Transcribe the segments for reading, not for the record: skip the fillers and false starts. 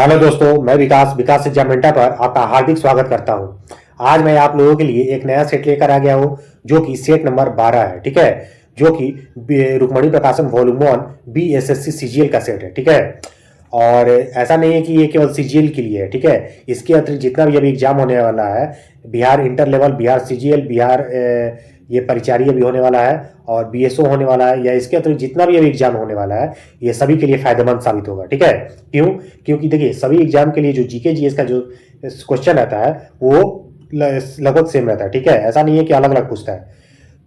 Hello दोस्तों, मैं विकास एग्जामिनेटर पर आपका हार्दिक स्वागत करता हूं। आज मैं आप लोगों के लिए एक नया सेट लेकर आ गया हूं जो कि सेट नंबर 12 है। ठीक है, जो कि रुक्मणी प्रकाशन वॉल्यूम 1 BSSC CGL का सेट है। ठीक है, और ऐसा नहीं है कि ये केवल CGL के लिए है। ठीक है, इसके अतिरिक्त जितना भी अभी एग्जाम होने वाला है, Bihar inter level, Bihar CGL, Bihar ये परिचारीय भी होने वाला है और BSO होने वाला है, या इसके अतिरिक्त जितना भी अभी एग्जाम होने वाला है, ये सभी के लिए फायदेमंद साबित होगा। ठीक है, क्यों? क्योंकि देखिए, सभी एग्जाम के लिए जो GK GS का जो क्वेश्चन रहता है वो लगभग सेम रहता है। ठीक है, ऐसा नहीं है कि अलग अलग पूछता है।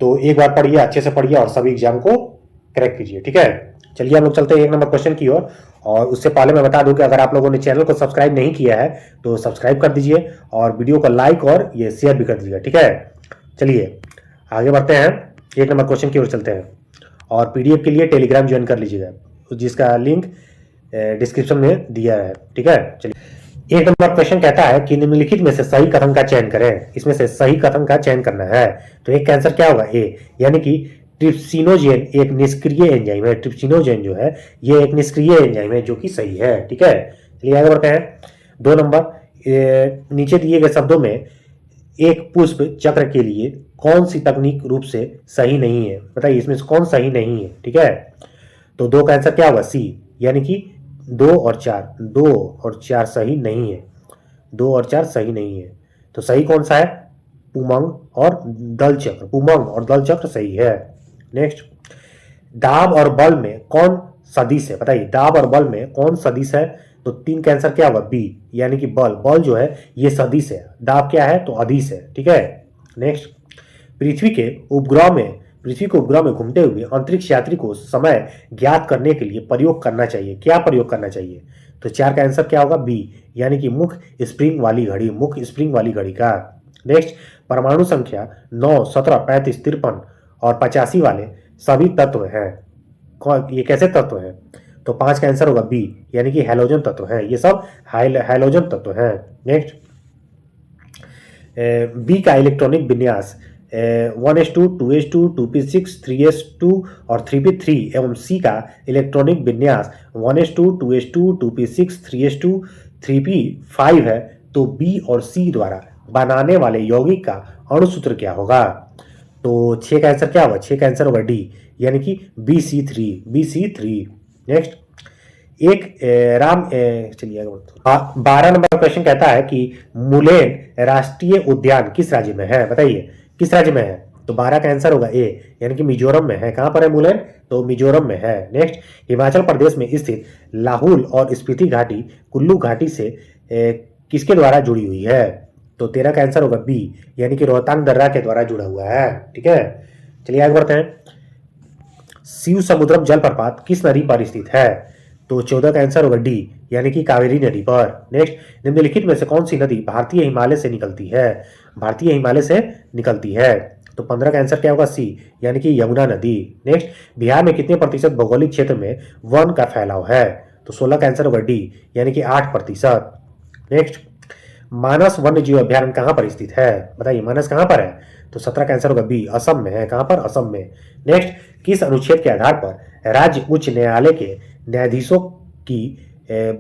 तो एक बार पढ़िए, अच्छे से पढ़िए और सभी एग्जाम को क्रैक कीजिए। ठीक है, चलिए हम लोग चलते हैं 1 नंबर क्वेश्चन की ओर। और उससे पहले मैं बता दूं कि अगर आप लोगों ने चैनल को सब्सक्राइब नहीं किया है तो सब्सक्राइब कर दीजिए और वीडियो को लाइक और ये शेयर भी कर दीजिएगा। ठीक है, चलिए आगे बढ़ते हैं, 1 नंबर क्वेश्चन की ओर चलते हैं। और PDF के लिए टेलीग्राम ज्वाइन कर लीजिएगा, जिसका लिंक डिस्क्रिप्शन में दिया है। ठीक है, चलिए 1 नंबर क्वेश्चन कहता है कि निम्नलिखित में से सही कथन का चयन करें। इसमें से सही कथन का चयन करना है। तो एक आंसर क्या होगा? ए, यानी कि ट्रिप्सिनोजेन एक निष्क्रिय एंजाइम है। ट्रिप्सिनोजेन जो है ये एक निष्क्रिय एंजाइम है, जो कि सही है। ठीक है, चलिए आगे बढ़ते हैं। 2 नंबर, नीचे दिए गए शब्दों में एक पुष्प चक्र के लिए कौन सी तकनीक रूप से सही नहीं है? बताइए इसमें से कौन सही नहीं है। ठीक है, तो 2 का आंसर क्या होगा? सी, यानी कि 2 और 4 सही नहीं है। 2 और 4 सही नहीं है। तो सही कौन सा है? पुमंग और दल चक्र। पुमंग और दल चक्र सही है। नेक्स्ट, दाब और बल में कौन सदिश है? बताइए दाब और बल में कौन सदिश है? तो 3 का आंसर क्या होगा? बी, यानी कि बल। बल जो है ये सदिश है, दाब क्या है? तो अदिश है। ठीक है, नेक्स्ट, पृथ्वी के उपग्रह में पृथ्वी के उपग्रह में घूमते हुए अंतरिक्ष यात्री को समय ज्ञात करने के लिए प्रयोग करना चाहिए। क्या प्रयोग करना चाहिए? तो 4 का आंसर क्या होगा? बी, यानी कि मुख्य स्प्रिंग वाली घड़ी। मुख्य स्प्रिंग वाली घड़ी का। नेक्स्ट, परमाणु संख्या 9, 17, 35, 53 और 85 वाले सभी तत्व हैं। ये कैसे तत्व हैं? तो 5 का आंसर होगा बी, यानी कि हैलोजन तत्व हैं। ये सब हैलोजन तत्व हैं। नेक्स्ट, बी का इलेक्ट्रॉनिक विन्यास 1s2, 2s2, 2p6, 3s2 और 3p3 एवं सी का इलेक्ट्रॉनिक विन्यास 1s2, 2s2, 2p6, 3s2, 3p5 है। तो बी और सी द्वारा बनाने वाले यौगिक का अणुसूत्र क्या होगा? तो 6 का आंसर क्या होगा? 6 का आंसर होगा डी, यानी कि BC3। नेक्स्ट, चलिए 12 नंबर क्वेश्चन कहता है कि मुलेन राष्ट्रीय उद्यान किस राज्य में है? बताइए किस राज्य में है? तो 12 का आंसर होगा ए, यानी कि मिजोरम में है। कहां पर है मुलेन? तो मिजोरम में है। नेक्स्ट, हिमाचल प्रदेश में स्थित लाहुल और स्पीति घाटी कुल्लू घाटी से किसके द्वारा जुड़ी हुई है? तो 13 का आंसर होगा बी, यानी कि रोहतांग दर्रा के द्वारा जुड़ा हुआ है। ठीक है, चलिए आगे बढ़ते हैं। शिव समुद्रम जलप्रपात किस नदी पर स्थित है? तो 14 का आंसर होगा डी, यानी कि कावेरी नदी पर। नेक्स्ट, निम्नलिखित में से कौन सी नदी भारतीय हिमालय से निकलती है? भारतीय हिमालय से निकलती है। तो 15 का आंसर क्या होगा? सी, यानी कि यमुना नदी। नेक्स्ट, बिहार में कितने प्रतिशत भौगोलिक क्षेत्र में वन का फैलाव है? तो 16 का आंसर होगा डी, यानी कि 8%। नेक्स्ट, मानस वन्य जीव अभ्यारण्य कहां पर स्थित है? बताइए मानस कहां पर है? तो 17 का आंसर होगा बी, असम में है। कहां पर? असम में। नेक्स्ट, किस अनुच्छेद के आधार पर राज्य उच्च न्यायालय के न्यायाधीशों की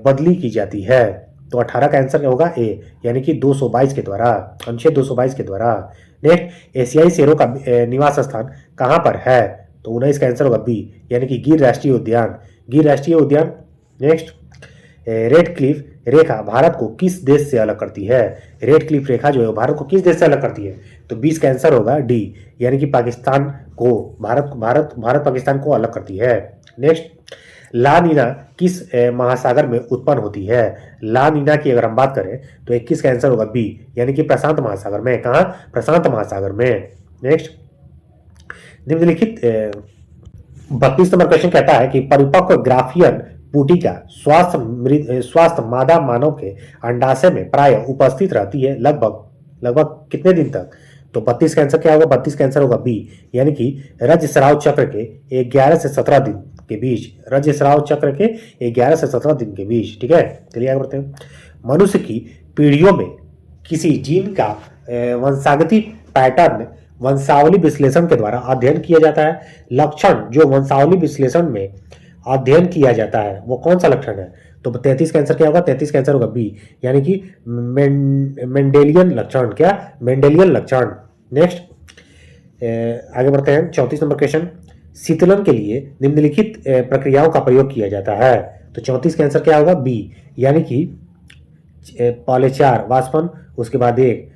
बदली की जाती है? तो 18 का आंसर होगा ए, यानी कि 222 के द्वारा, अनुच्छेद 222 के द्वारा। नेक्स्ट, एशियाई शेरों का निवास स्थान कहां पर है? तो 19 का आंसर होगा बी, यानी कि गिर राष्ट्रीय उद्यान। गिर राष्ट्रीय उद्यान। नेक्स्ट, रेड क्लिफ रेखा भारत को किस देश से अलग करती है? रेड क्लिफ रेखा जो है भारत को किस देश से अलग करती है? तो 20 का आंसर होगा डी, यानी कि पाकिस्तान को, भारत पाकिस्तान को अलग करती है। नेक्स्ट, ला नीना किस महासागर में उत्पन्न होती है? ला नीना की अगर हम बात करें तो 21 का आंसर होगा बी, यानी कि प्रशांत महासागर में। कहा? प्रशांत महासागर में। नेक्स्ट, निम्नलिखित 32 नंबर क्वेश्चन कहता है कि परिपक्व ग्राफियन पुटिका स्वास्थ्य मादा मानव के अंडाशय में प्राय उपस्थित रहती है लगभग कितने दिन तक? तो 32 का आंसर क्या होगा? 32 का आंसर होगा बी, यानी कि रजस्राव चक्र के 11 से 17 दिन के बीच। रजस्राव चक्र के 11 से 17 दिन के बीच। ठीक है, चलिए आगे बढ़ते हैं। मनुष्य की पीढ़ियों में किसी जीन का वंशागति पैटर्न वंशावली विश्लेषण के द्वारा अध्ययन किया जाता है। लक्षण जो वंशावली विश्लेषण में अध्ययन किया जाता है वो कौन सा लक्षण है? तो 33 का आंसर क्या होगा? 33 का आंसर होगा बी, यानी कि मेंडेलियन लक्षण। क्या? मेंडेलियन लक्षण। नेक्स्ट आगे बढ़ते हैं। 34 नंबर क्वेश्चन, शीतलन के लिए निम्नलिखित प्रक्रियाओं का प्रयोग किया जाता है। तो 34 का आंसर क्या होगा? बी, यानी कि पहले 4 वाष्पन, उसके बाद 1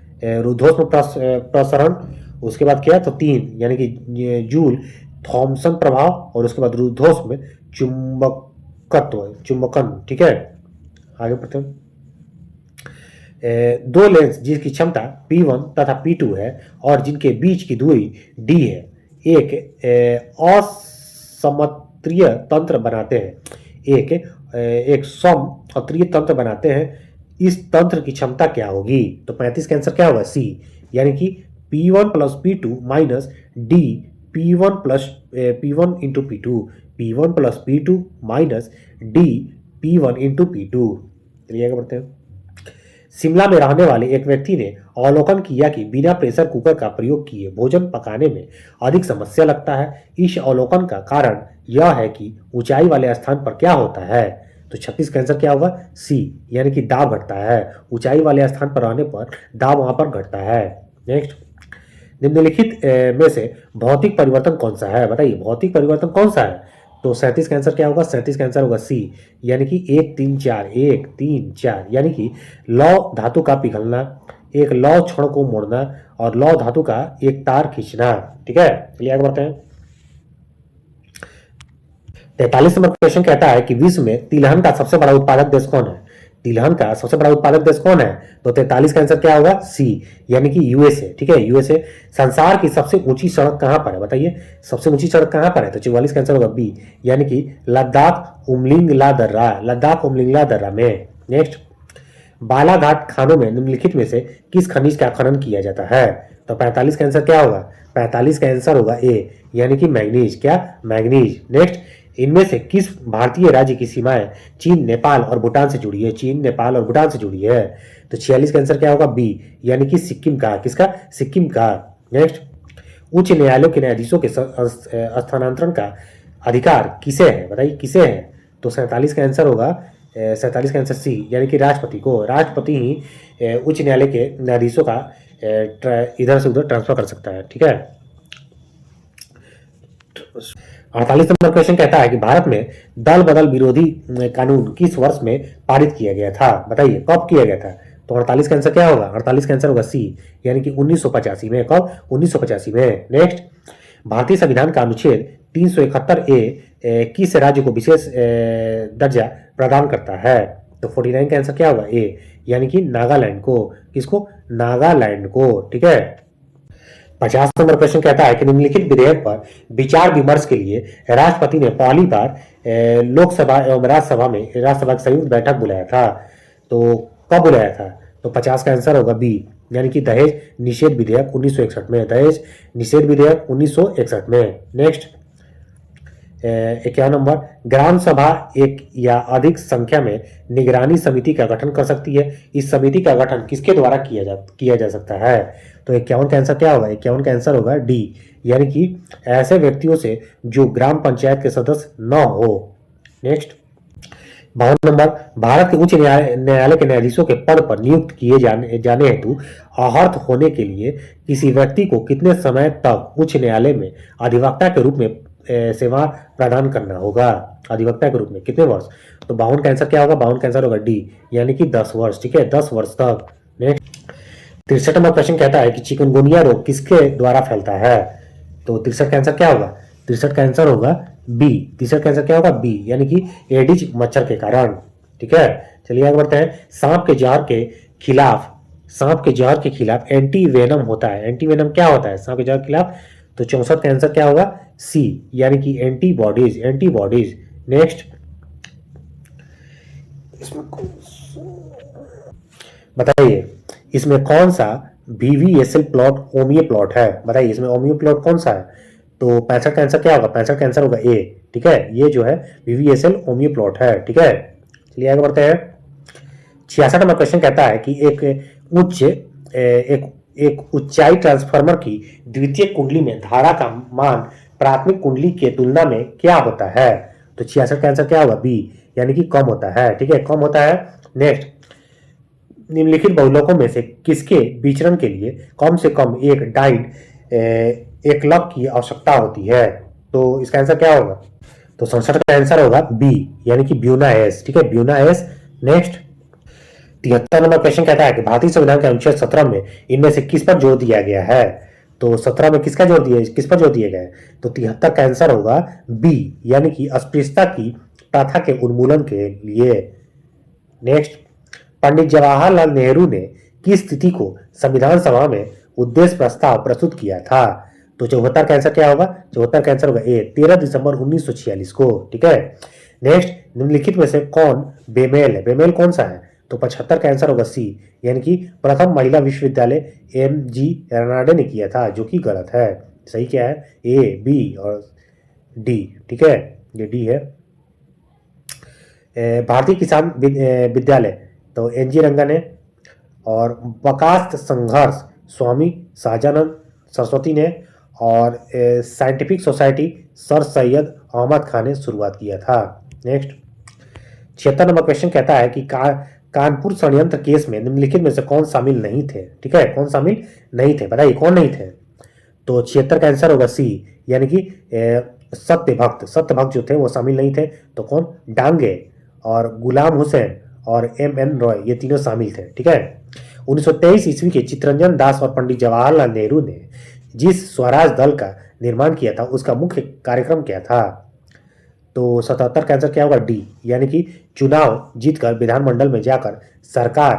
रुद्धोष्म प्रसरण, उसके बाद क्या? तो 3 यानी कि जूल थॉमसन प्रभाव, और उसके बाद रुद्धोष्म चुंबकन। ठीक है, आगे बढ़ते हैं। दो लेंस जिसकी क्षमता P1 तथा P2 है और जिनके बीच की दूरी D है, एक असमत्रीय तंत्र बनाते हैं। एक समअत्रीय तंत्र बनाते हैं। इस तंत्र की क्षमता क्या होगी? तो 35 का आंसर क्या होगा? सी, यानी कि P1 plus P2 minus D P1 into P2, P1 plus P2 minus D P1 into P2। चलिए आगे बढ़ते हैं। शिमला में रहने वाले एक व्यक्ति ने अवलोकन किया कि बिना प्रेशर कुकर का प्रयोग किए भोजन पकाने में अधिक समस्या लगता है। इस अवलोकन का कारण यह है कि ऊंचाई वाले स्थान पर क्या होता है? तो 36 का आंसर क्या होगा? सी, यानी कि दाब घटता है। ऊंचाई वाले स्थान पर रहने पर दाब वहां पर घटता है। नेक्स्ट, निम्नलिखित में से भौतिक परिवर्तन कौन सा है? बताइए, भौतिक परिवर्तन कौन सा है? तो 37 का आंसर क्या होगा? 37 का आंसर होगा सी, यानी कि 1 3 4, 1 3 4, यानी कि लौह धातु का पिघलना, एक लौह क्षण को मोड़ना और लौह धातु का एक तार खींचना। ठीक है, चलिए आगे बढ़ते हैं। 43 नंबर क्वेश्चन कहता है कि विश्व में तिलहन का सबसे बड़ा उत्पादक देश कौन है? तिलहन का सबसे बड़ा उत्पादक देश कौन है? तो 43 का आंसर क्या होगा? सी, यानी कि यूएसए। ठीक है, यूएसए। संसार की सबसे ऊंची सड़क कहां पर है? बताइए, सबसे ऊंची सड़क कहां पर है? तो 44 का आंसर होगा बी, यानी कि लद्दाख उमलिंगला दर्रा, लद्दाख उमलिंगला दर्रा में। नेक्स्ट, बालाघाट खानों में निम्नलिखित में से किस खनिज का खनन किया जाता है? तो 45 का आंसर क्या होगा? 45 का आंसर होगा ए, यानी कि मैग्नीज। क्या? मैग्नीज। नेक्स्ट, इनमें से किस भारतीय राज्य की सीमाएं चीन, नेपाल और भूटान से जुड़ी है? चीन, नेपाल और भूटान से जुड़ी है। तो 46 का आंसर क्या होगा? बी, यानी कि सिक्किम का। किसका? सिक्किम का। नेक्स्ट, उच्च न्यायालयों के न्यायाधीशों के स्थानांतरण का अधिकार किसे है? बताइए, किसे है? तो 47 का आंसर होगा 47 का आंसर सी, यानी कि राष्ट्रपति को। राष्ट्रपति ही उच्च न्यायालय के न्यायाधीशों का इधर से उधर ट्रांसफर कर सकता है। ठीक है। 48 नंबर क्वेश्चन कहता है कि भारत में दल बदल विरोधी कानून किस वर्ष में पारित किया गया था? बताइए, कब किया गया था? तो 48 का आंसर क्या होगा? 48 का आंसर होगा सी, यानी कि 1985 में। कब? 1985 में। नेक्स्ट, भारतीय संविधान का अनुच्छेद 371 ए किस राज्य को विशेष दर्जा प्रदान करता है? तो 49 का आंसर क्या होगा? ए, यानी कि नागालैंड को। किसको? नागालैंड को। ठीक है। 50 नंबर क्वेश्चन कहता है कि निम्नलिखित विधेयक पर विचार विमर्श के लिए राष्ट्रपति ने पहली बार लोकसभा एवं राज्यसभा की संयुक्त बैठक बुलाया था। तो कब बुलाया था? तो 50 का आंसर होगा बी, यानी कि दहेज निषेध विधेयक 1961 में। दहेज निषेध विधेयक 1961 में। नेक्स्ट, 51 नंबर, ग्राम सभा एक या अधिक संख्या में निगरानी समिति का गठन कर सकती है। इस समिति का गठन किसके द्वारा किया जा सकता है? तो 51 का आंसर क्या होगा? 51 का आंसर होगा डी, यानी कि ऐसे व्यक्तियों से जो ग्राम पंचायत के सदस्य न हो। नेक्स्ट, 52 नंबर, भारत के उच्च न्यायालय के न्यायाधीशों के पद पर नियुक्त किए जाने हेतु अहर्थ होने के लिए किसी व्यक्ति को कितने समय तक उच्च न्यायालय में अधिवक्ता के रूप में सेवा प्रदान करना होगा? अधिवक्ता के रूप में कितने वर्ष? तो 52 का आंसर क्या होगा? 52 का आंसर होगा डी, यानी कि 10 वर्ष। ठीक है, 10 वर्ष तक। नेक्स्ट, 63 नंबर क्वेश्चन कहता है कि चिकनगुनिया रोग किसके द्वारा फैलता है? तो 63 का आंसर क्या होगा? 63 का आंसर होगा बी। 63 का आंसर क्या होगा? बी, यानी कि एडिज मच्छर के कारण। ठीक है, चलिए आगे बढ़ते हैं। सांप के जहर के खिलाफ एंटी वेनम होता है। एंटी वेनम क्या होता है सांप के जहर के खिलाफ? तो 64 का आंसर क्या होगा? सी, यानी कि एंटीबॉडीज। नेक्स्ट, बताइए, इसमें कौन सा VVSL प्लॉट ओमियो प्लॉट है? बताइए, इसमें ओमियो प्लॉट कौन सा है? तो 65 का आंसर क्या होगा? 65 का आंसर होगा ए। ठीक है, ये जो है VVSL ओमियो प्लॉट है। ठीक है, चलिए आगे बढ़ते हैं। 66 नंबर क्वेश्चन कहता है कि एक ऊंचाई ट्रांसफार्मर की द्वितीय कुंडली में धारा का मान प्राथमिक कुंडली के तुलना में क्या होता है? तो 66 का आंसर क्या होगा? बी, यानी कि कम होता है, ठीक है, कम होता है। नेक्स्ट, निम्नलिखित बहुलकों में से किसके विचरण के लिए कम से कम एक डाइड एकलक की आवश्यकता होती है? तो इसका आंसर क्या होगा? तो 67 का आंसर होगा बी, यानी कि ब्यूना एस, ठीक है, Buena S. Next, 73 number question कहता है कि भारतीय संविधान के अनुच्छेद 17 में इनमें से किस पर जोर दिया गया है? तो 17 में किस पर जोर दिया गया है? तो 73 का आंसर होगा बी, यानी कि अस्पृश्यता की प्रथा के उन्मूलन के लिए। नेक्स्ट, पंडित जवाहरलाल नेहरू ने किस तिथि को संविधान सभा में उद्देश्य प्रस्ताव प्रस्तुत किया था? तो 74 का आंसर क्या होगा? 74 का आंसर होगा ए, 13 दिसंबर 1946 को, ठीक है। नेक्स्ट, निम्नलिखित में से कौन बेमेल है? बेमेल कौन सा है? तो 75 का आंसर होगा सी, यानी कि प्रथम महिला विश्वविद्यालय MG रनाडे ने किया था, जो कि गलत है। सही क्या है? ए, बी और डी, ठीक है, ये डी है। भारतीय किसान विद्यालय तो NG रंगा ने, और बकास्त संघर्ष स्वामी सहजानंद सरस्वती ने, और scientific society Sir Syed Ahmad Khan ने शुरुआत किया था। नेक्स्ट, 76 नंबर क्वेश्चन कहता है कि कानपुर षड्यंत्र केस में निम्नलिखित में से कौन शामिल नहीं थे? ठीक है, कौन शामिल नहीं थे, बताइए कौन नहीं थे? तो 76 का आंसर होगा सी, यानी कि सत्यभक्त जो थे वो शामिल नहीं थे। तो कौन? डांगे और गुलाम हुसैन और MN रॉय, ये तीनों शामिल थे, ठीक है। 1923 ईस्वी के चित्तरंजन दास और पंडित जवाहरलाल नेहरू ने जिस स्वराज दल का निर्माण किया था उसका मुख्य कार्यक्रम क्या था? तो 77 का आंसर क्या होगा? डी, यानी कि चुनाव जीतकर विधानमंडल में जाकर सरकार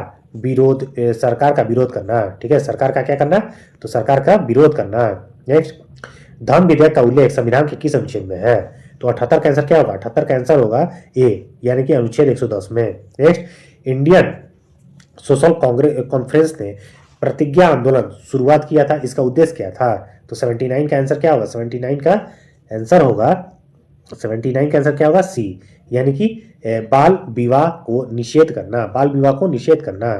का विरोध करना, ठीक है, सरकार का क्या करना? तो सरकार का विरोध करना। नेक्स्ट, धन विधेयक का उल्लेख संविधान के किस अनुच्छेद में है? तो 78 का आंसर क्या होगा? 78 का आंसर होगा ए, यानी कि अनुच्छेद 110 में। नेक्स्ट, इंडियन सोशल कॉन्फ्रेंस ने प्रतिज्ञा आंदोलन शुरुआत किया था, इसका उद्देश्य क्या था? तो 79 का आंसर क्या होगा? 79 का आंसर होगा सी, यानी कि बाल विवाह को निषेध करना, बाल विवाह को निषेध करना।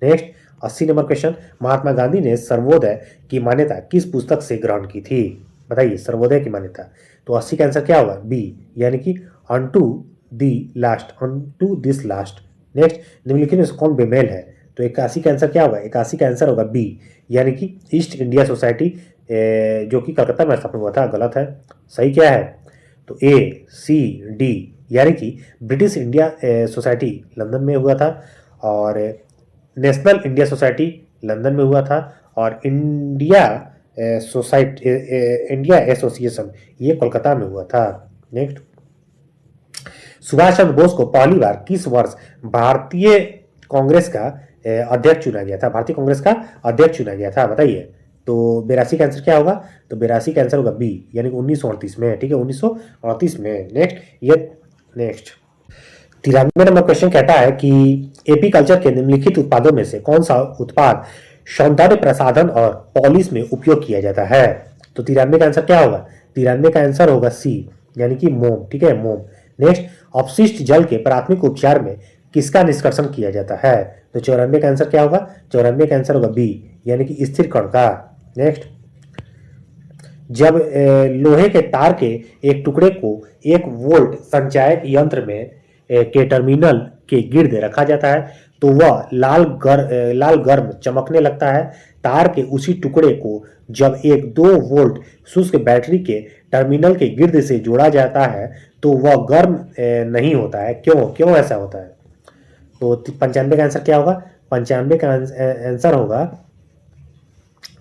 Next, 80 number question, Mahatma Gandhi ने सर्वोदय की मान्यता किस पुस्तक से ग्रहण की थी? बताइए, सर्वोदय की मान्यता। तो 80 का आंसर क्या होगा? बी, यानी कि अनटू दिस लास्ट। नेक्स्ट, निम्नलिखित में से कौन बेमेल है? तो 81 का आंसर क्या होगा? 81 का आंसर होगा बी, यानी कि ईस्ट इंडिया सोसाइटी, जो कि कलकत्ता में स्थापित हुआ था, गलत है। सही क्या है? तो ए, सी, डी, यानी कि ब्रिटिश इंडिया सोसाइटी लंदन में हुआ था, और नेशनल इंडिया सोसाइटी लंदन में हुआ था, और इंडिया एसोसिएशन ये कोलकाता में हुआ था। नेक्स्ट, सुभाष चंद्र बोस को पहली बार किस वर्ष भारतीय कांग्रेस का अध्यक्ष चुना गया था? भारतीय कांग्रेस का अध्यक्ष चुना गया था, बताइए। तो 82 का आंसर क्या होगा? तो 82 का आंसर होगा बी, यानी कि 1938 में, ठीक है, 1938 में। नेक्स्ट 93 नंबर क्वेश्चन कहता है कि एपीकल्चर के निम्नलिखित उत्पादों में से कौन सा उत्पाद सौंदर्य प्रसाधन और पॉलिश में उपयोग किया जाता है? तो 93 का आंसर क्या होगा? 93 का आंसर होगा सी, यानी कि मोम, ठीक है, मोम। नेक्स्ट, अपशिष्ट जल के प्राथमिक उपचार में किसका निष्कर्षण किया जाता है? तो 94 का आंसर क्या होगा? 94 का आंसर होगा बी, यानी कि स्थिर कण का। नेक्स्ट, जब लोहे के तार के एक टुकड़े को 1 वोल्ट संचायक यंत्र में के टर्मिनल के गिर्द रखा जाता है तो वह लाल गर्म चमकने लगता है। तार के उसी टुकड़े को जब एक 2 वोल्ट शुष्क बैटरी के टर्मिनल के गिर्द से जोड़ा जाता है तो वह गर्म नहीं होता है। क्यों ऐसा होता है? तो 95 का आंसर क्या होगा? 95 का आंसर होगा,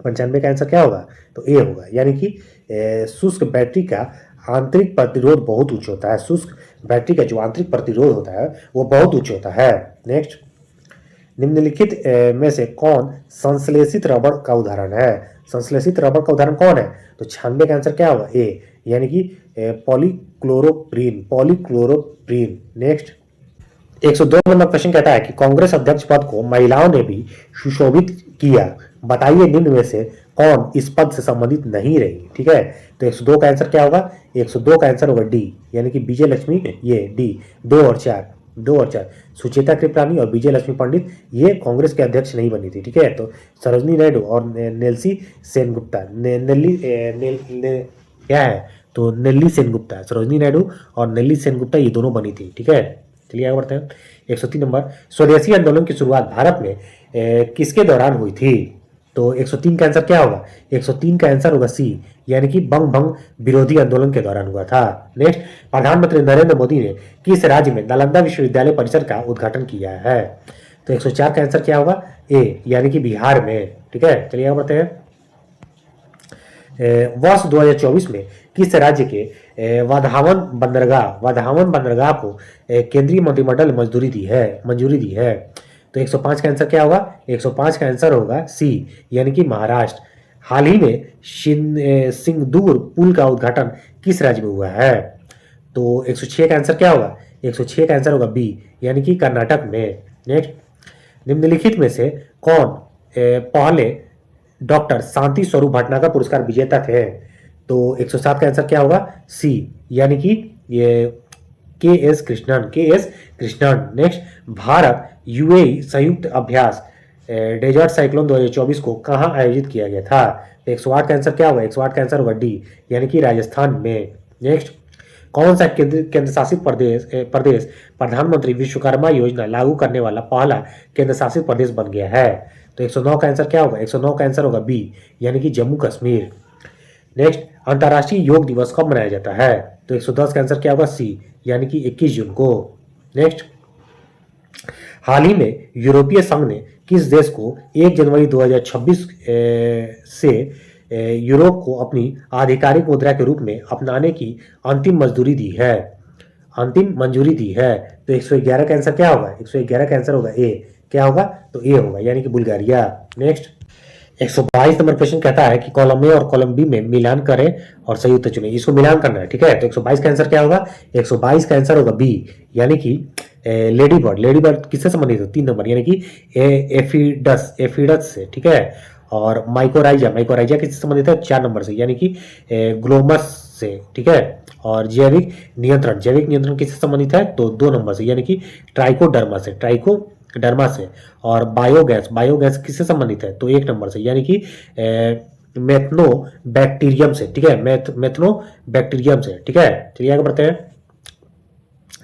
95 का आंसर क्या होगा? तो ए होगा, यानी कि शुष्क बैटरी का आंतरिक प्रतिरोध बहुत उच्च होता है। शुष्क बैटरी का जो आंतरिक प्रतिरोध होता है वो बहुत उच्च होता है। नेक्स्ट, निम्नलिखित में से कौन संश्लेषित रबड़ का उदाहरण है? संश्लेषित रबड़ का उदाहरण कौन है? तो 96 का आंसर क्या होगा? ए, यानी कि पॉलीक्लोरोप्रीन। नेक्स्ट, 102 नंबर क्वेश्चन कहता है कि कांग्रेस अध्यक्ष पद को महिलाओं ने भी सुशोभित किया, बताइए निम्न में से कौन इस पद से संबंधित नहीं रही? ठीक है, तो 102 का आंसर क्या होगा? 102 का आंसर होगा डी, यानी कि विजय लक्ष्मी, ये डी, 2 और 4। सुचेता कृपलानी और विजय लक्ष्मी पंडित ये कांग्रेस के अध्यक्ष नहीं बनी थी, ठीक है। तो सरोजनी नायडू और नेल्सी सेनगुप्ता, क्या है? तो नेल्ली सेनगुप्ता, सरोजनी नायडू और नेल्ली सेनगुप्ता ये दोनों बनी थी, ठीक है। चलिए आगे बढ़ते हैं। 103 नंबर, स्वदेशी आंदोलन की शुरुआत भारत में किसके दौरान हुई थी? तो 103 का आंसर क्या होगा? 103 का आंसर होगा सी, यानी कि बंग भंग विरोधी आंदोलन के दौरान हुआ था। नेक्स्ट, प्रधानमंत्री नरेंद्र मोदी ने किस राज्य में नालंदा विश्वविद्यालय परिसर का उद्घाटन किया है? तो 104 का आंसर क्या होगा? ए, यानी कि बिहार में। ठीक है, चलिए आगे बढ़ते हैं। वर्ष 2024 में किस राज्य के वाधावन बंदरगाह को केंद्रीय मंत्रिमंडल मंजूरी दी है? तो 105 का आंसर क्या होगा? 105 का आंसर होगा सी, यानी कि महाराष्ट्र। हाल ही में सिंगदूर पुल का उद्घाटन किस राज्य में हुआ है? तो 106 का आंसर क्या होगा? 106 का आंसर होगा बी, यानी कि कर्नाटक में। नेक्स्ट, निम्नलिखित में से कौन पहले डॉक्टर शांति स्वरूप भटनागर पुरस्कार विजेता थे? तो 107 का आंसर क्या होगा? सी, यानी कि ये के S Krishnan. Next, Bharat UAE संयुक्त अभ्यास डेजर्ट साइक्लोन 2024 को कहां आयोजित किया गया था? तो 108 का आंसर क्या होगा? 108 का आंसर होगा डी, यानी कि राजस्थान में। नेक्स्ट, कौन सा केंद्र शासित प्रदेश प्रधानमंत्री विश्वकर्मा योजना लागू करने वाला पहला केंद्र शासित प्रदेश बन गया है? तो 109 का आंसर क्या होगा? 109 का आंसर होगा बी, यानी कि जम्मू कश्मीर। नेक्स्ट, अंतर्राष्ट्रीय योग दिवस कब मनाया जाता है? तो 110 का आंसर क्या होगा? सी, यानी कि 21 जून को। नेक्स्ट, हाल ही में यूरोपीय संघ ने किस देश को 1 जनवरी 2026 से यूरोप को अपनी आधिकारिक मुद्रा के रूप में अपनाने की अंतिम मंजूरी दी है? तो 111 का आंसर क्या होगा? 111 का आंसर होगा ए। क्या होगा? तो ए होगा, यानी कि बुल्गारिया। नेक्स्ट, 122 नंबर क्वेश्चन कहता है कि कॉलम ए और कॉलम बी में मिलान करें और सही उत्तर चुनें। इसको मिलान करना है, ठीक है। तो 122 का आंसर क्या होगा? 122 का आंसर होगा बी, यानी कि लेडी बर्ड किससे संबंधित है? 3 नंबर, यानी कि एफिडस से, ठीक है। और माइकोराइजा किससे संबंधित है? 4 नंबर से, यानी कि ग्लोमस से, ठीक है। और जैविक नियंत्रण किससे संबंधित है? तो 2 नंबर से, यानी कि ट्राइकोडर्मा से। और बायोगैस किससे संबंधित है? तो 1 नंबर से, यानी कि मेथनोबैक्टीरियम से, ठीक है। मेथनोबैक्टीरियम से, ठीक है। चलिए आगे बढ़ते हैं।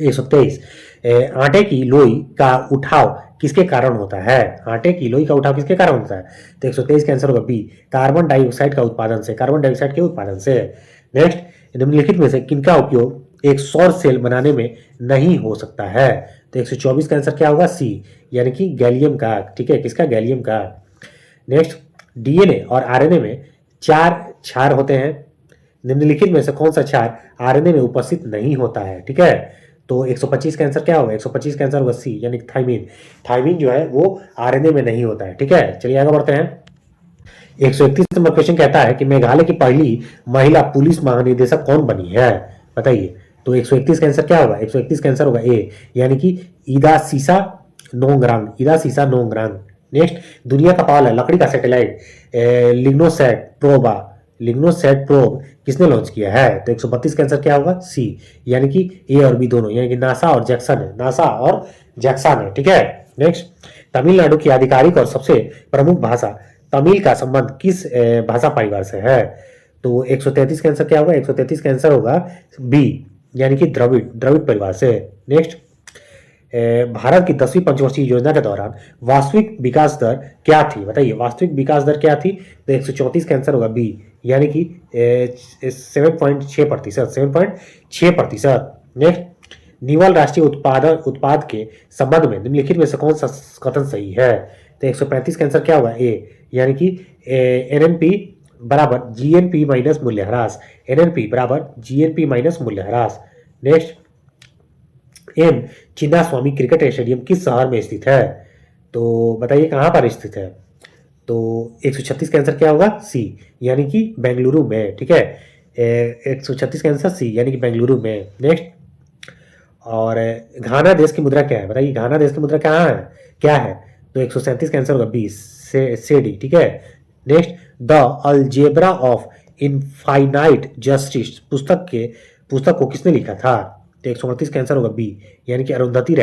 123, आटे की लोई का उठाव किसके कारण होता है? आटे की लोई का उठाव किसके कारण होता है? तो 123 का आंसर होगा बी, कार्बन डाइऑक्साइड के उत्पादन से। नेक्स्ट, निम्नलिखित में से किनका उपयोग एक सौर सेल बनाने में नहीं हो सकता है? तो 124 का आंसर क्या होगा? सी, यानी कि गैलियम का, ठीक है। किसका? गैलियम का। नेक्स्ट, डीएनए और आरएनए में 4 क्षार होते हैं। निम्नलिखित में से कौन सा क्षार आरएनए में उपस्थित नहीं होता है? ठीक है। तो 125 का आंसर क्या होगा? 125 का आंसर होगा सी, यानी थाइमीन जो है वो आरएनए में नहीं होता है, ठीक है। चलिए आगे बढ़ते हैं। 131 नंबर क्वेश्चन कहता है कि मेघालय की पहली महिला पुलिस महानिदेशक कौन बनी है? बताइए। तो 131 का आंसर क्या होगा? 131 का आंसर होगा ए, यानी कि ईदा सीसा नोंगरांग। नेक्स्ट, दुनिया का पहला लकड़ी का सैटेलाइट लिग्नोसैट प्रोब किसने लॉन्च किया है? तो 132 का आंसर क्या होगा? सी, यानी कि ए और बी दोनों, यानी कि नासा और जैक्सन है, ठीक है। नेक्स्ट, तमिलनाडु की आधिकारिक और सबसे प्रमुख भाषा तमिल का संबंध किस भाषा परिवार से है? तो 133 का आंसर क्या होगा? 133 का आंसर होगा बी, यानी कि द्रविड़ परिवार से। नेक्स्ट, भारत की 10वीं पंचवर्षीय योजना के दौरान वास्तविक विकास दर क्या थी? बताइए, वास्तविक विकास दर क्या थी? तो 134 का आंसर होगा बी, यानी कि 7.6%। नेक्स्ट, निवल राष्ट्रीय उत्पाद के संबंध में निम्नलिखित में से कौन सा कथन सही है? तो 135 का आंसर क्या होगा? ए, यानी कि एनएनपी बराबर जीएनपी माइनस मूल्य ह्रास। Next, M Chinnaswamy cricket stadium किस शहर में स्थित है? तो बताइए कहाँ पर स्थित है? तो 136 का आंसर क्या होगा? सी, यानी कि बेंगलुरु में, ठीक है। 136 का आंसर सी, यानी कि बेंगलुरु में। नेक्स्ट, और घाना देश की मुद्रा क्या है? बताइए, घाना देश की मुद्रा क्या है? तो 137 का आंसर होगा बी, सेडी, ठीक है। Next, the algebra of infinite justice पुस्तक को किसने लिखा था? तो 129 का आंसर होगा बी, यानी कि अरुंधति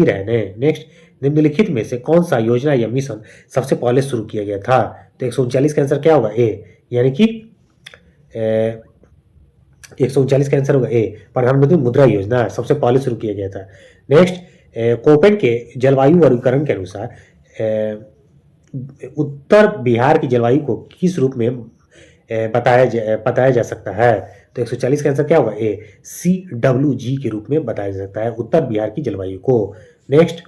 रैने। नेक्स्ट, निम्नलिखित में से कौन सा योजना या मिशन सबसे पहले शुरू किया गया था? तो 139 का आंसर क्या होगा? ए, यानी कि 139 का आंसर होगा ए, प्रधानमंत्री मुद्रा योजना है, सबसे पहले शुरू किया गया था। नेक्स्ट, कोपेन के जलवायु वर्गीकरण के अनुसार उत्तर बिहार की जलवायु को किस रूप में बताया जा सकता है? तो 140 का आंसर क्या होगा? ए, CWG के रूप में बताया जा सकता है उत्तर बिहार की जलवायु को। नेक्स्ट,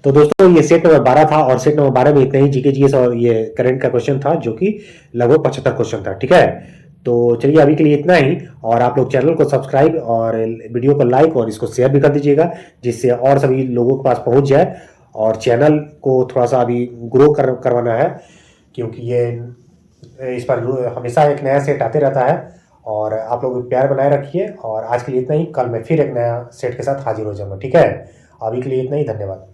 तो दोस्तों ये सेट नंबर 12 था और सेट नंबर 12 में इतना ही जीके जीएस और ये करंट का क्वेश्चन था जो कि लगभग 75 क्वेश्चन था। ठीक है, तो चलिए अभी के लिए इतना ही, और आप लोग चैनल को सब्सक्राइब और वीडियो को लाइक और इसको शेयर भी कर दीजिएगा, जिससे और सभी लोगों के पास पहुंच जाए। और चैनल को थोड़ा सा अभी ग्रो करवाना है, क्योंकि ये इस पर हमेशा एक नया सेट आते रहता है, और आप लोग प्यार बनाए रखिए। और आज के लिए इतना ही, कल मैं फिर एक नया सेट के साथ हाजिर हो जाऊंगा। ठीक है, अभी के लिए इतना ही, धन्यवाद।